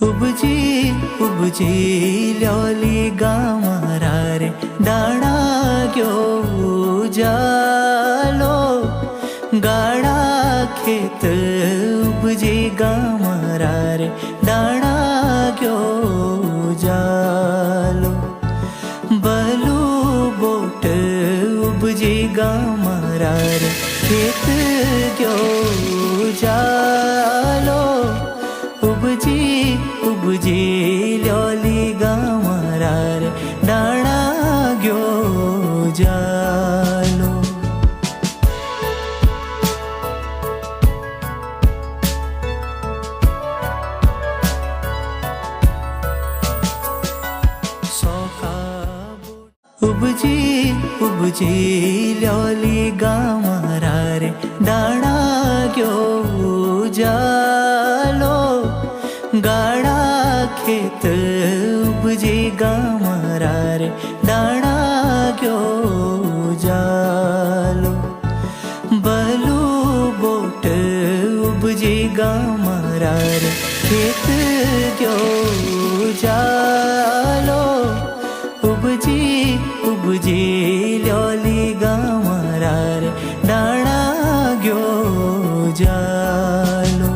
उपजी उपजी ल्योली गामारा रे दाणा गयो जालो गाड़ा खेत उपजी गामारा रे दाणा गयो जालो बलू बोट उपजी गामारा रे खेत गयो जालो उपजी उपजी ल्योली गामारा रे दाणा गयो जालो उपजी उपजी ल्योली गामारा रे दाणा गयो जालो गाड़ा खेत उपजी गामारा रे दाणा गयो जालो बलू बोट उपजी गामारा रे खेत गयो जालो उपजी उपजी ल्योली गामारा रे दाणा गयो जालो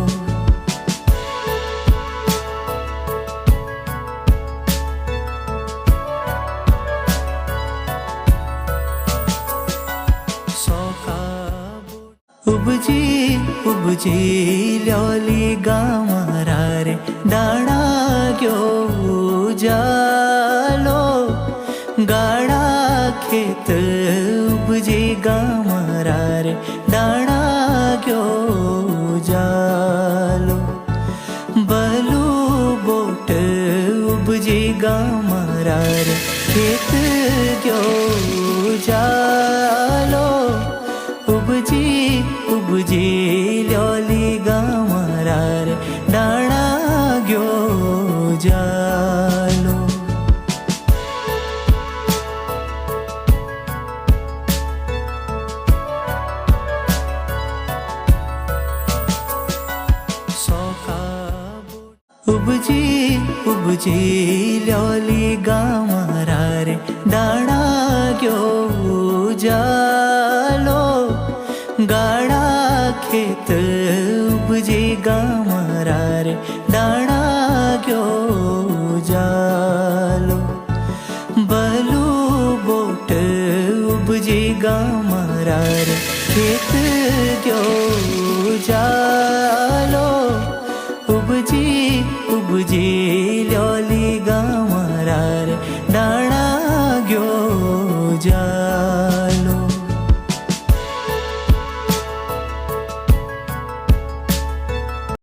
उपजी उपजी ल्योली गामारा रे दाणा गयो जालो गाड़ा खेत उपजी गामारा रे दाणा गयो जालो बलू बोट उपजी गामारा रे खेत गयो जालो उपजी उपजी ल्योली गामारा रे दाणा गयो जालो उपजी उपजी ल्योली गामारा रे दाणा गयो जालो गाड़ा खेत उपजी गामारा रे दाणा गयो जालो बलू बोट उपजी गामारा रे खेत गयो जालो